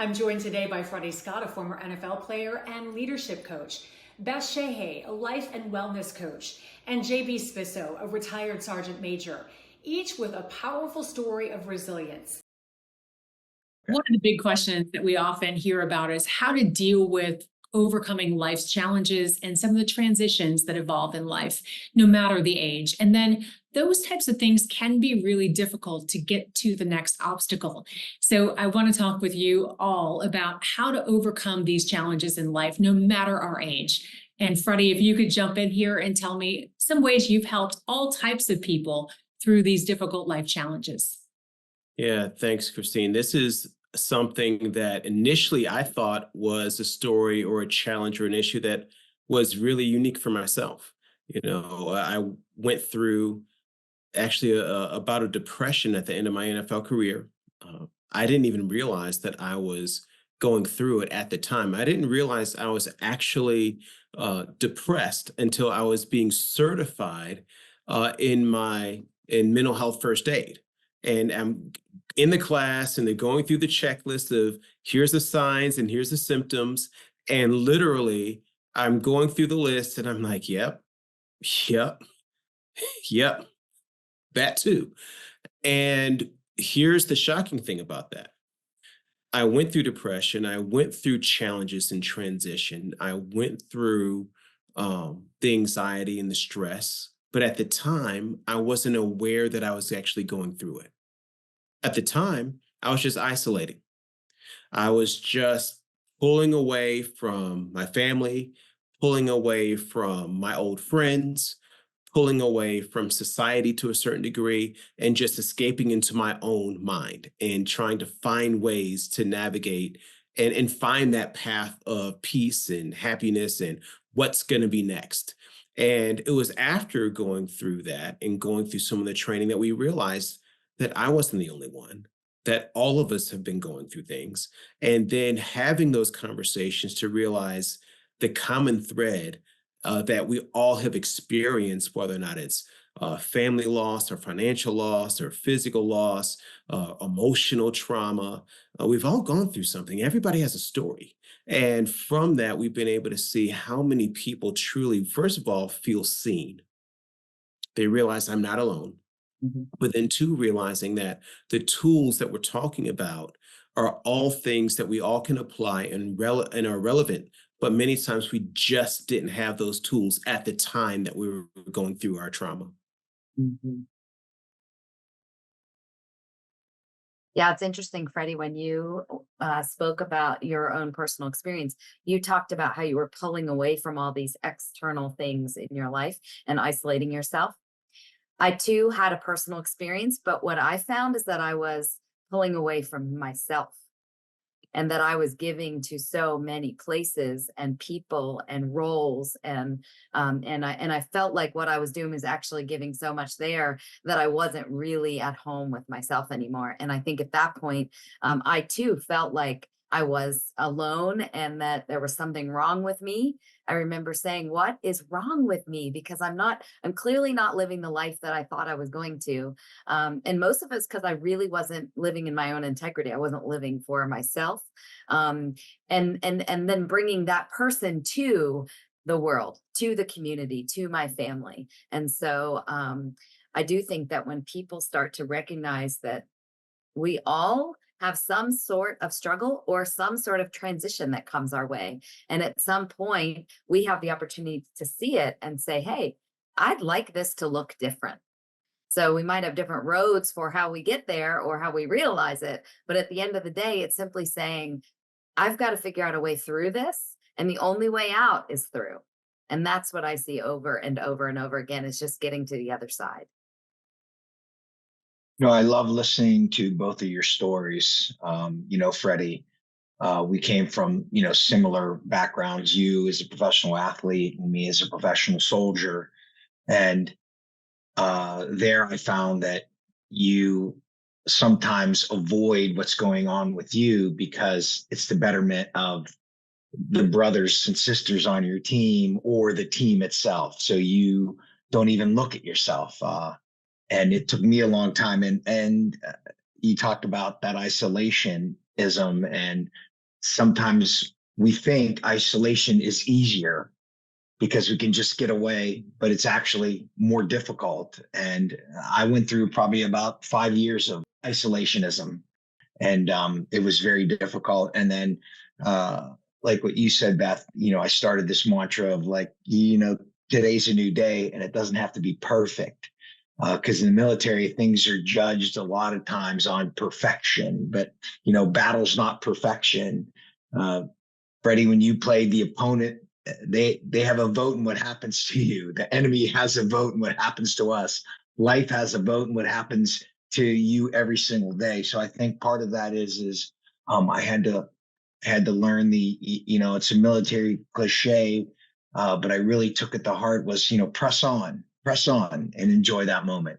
I'm joined today by Freddie Scott, a former NFL player and leadership coach, Beth Shaha, a life and wellness coach, and JB Spisso, a retired sergeant major, each with a powerful story of resilience. One of the big questions that we often hear about is how to deal with overcoming life's challenges and some of the transitions that evolve in life, no matter the age. And then those types of things can be really difficult to get to the next obstacle. So I want to talk with you all about how to overcome these challenges in life, no matter our age. And Freddie, if you could jump in here and tell me some ways you've helped all types of people through these difficult life challenges. Yeah, thanks, Christine. This is something that initially I thought was a story or a challenge or an issue that was really unique for myself. I went through actually about a depression at the end of my NFL career. I didn't even realize that I was going through it at the time. I didn't realize I was actually depressed until I was being certified in mental health first aid. And I'm in the class and they're going through the checklist of here's the signs and here's the symptoms. And literally, I'm going through the list and I'm like, yep, yep, yep, that too. And here's the shocking thing about that. I went through depression. I went through challenges and transition. I went through the anxiety and the stress. But at the time, I wasn't aware that I was actually going through it. At the time, I was just isolating. I was just pulling away from my family, pulling away from my old friends, pulling away from society to a certain degree, and just escaping into my own mind and trying to find ways to navigate and find that path of peace and happiness and what's going to be next. And it was after going through that and going through some of the training that we realized that I wasn't the only one, that all of us have been going through things. And then having those conversations to realize the common thread that we all have experienced, whether or not it's family loss or financial loss or physical loss, emotional trauma. We've all gone through something. Everybody has a story. And from that, we've been able to see how many people truly, first of all, feel seen. They realize I'm not alone. But then two, realizing that the tools that we're talking about are all things that we all can apply and are relevant. But many times we just didn't have those tools at the time that we were going through our trauma. Mhm. Yeah, it's interesting, Freddie, when you spoke about your own personal experience, you talked about how you were pulling away from all these external things in your life and isolating yourself. I too had a personal experience, but what I found is that I was pulling away from myself and that I was giving to so many places and people and roles and I felt like what I was doing was actually giving so much there that I wasn't really at home with myself anymore. And I think at that point, I too felt like I was alone and that there was something wrong with me. I remember saying, "What is wrong with me?" Because I'm clearly not living the life that I thought I was going to. And most of it's because I really wasn't living in my own integrity. I wasn't living for myself. Um, and then bringing that person to the world, to the community, to my family. And so I do think that when people start to recognize that we all have some sort of struggle or some sort of transition that comes our way. And at some point, we have the opportunity to see it and say, hey, I'd like this to look different. So we might have different roads for how we get there or how we realize it. But at the end of the day, it's simply saying, I've got to figure out a way through this. And the only way out is through. And that's what I see over and over and over again is just getting to the other side. I love listening to both of your stories. Freddie, we came from, similar backgrounds, you as a professional athlete and me as a professional soldier. And there I found that you sometimes avoid what's going on with you because it's the betterment of the brothers and sisters on your team or the team itself. So you don't even look at yourself. And it took me a long time. And you talked about that isolationism and sometimes we think isolation is easier because we can just get away, but it's actually more difficult. And I went through probably about 5 years of isolationism, and it was very difficult. And then, like what you said, Beth, I started this mantra of like, today's a new day, and it doesn't have to be perfect. Because in the military, things are judged a lot of times on perfection, but battle's not perfection. Freddie, when you play the opponent, they have a vote in what happens to you. The enemy has a vote in what happens to us. Life has a vote in what happens to you every single day. So I think part of that is I had to learn it's a military cliche, but I really took it to heart was press on and enjoy that moment.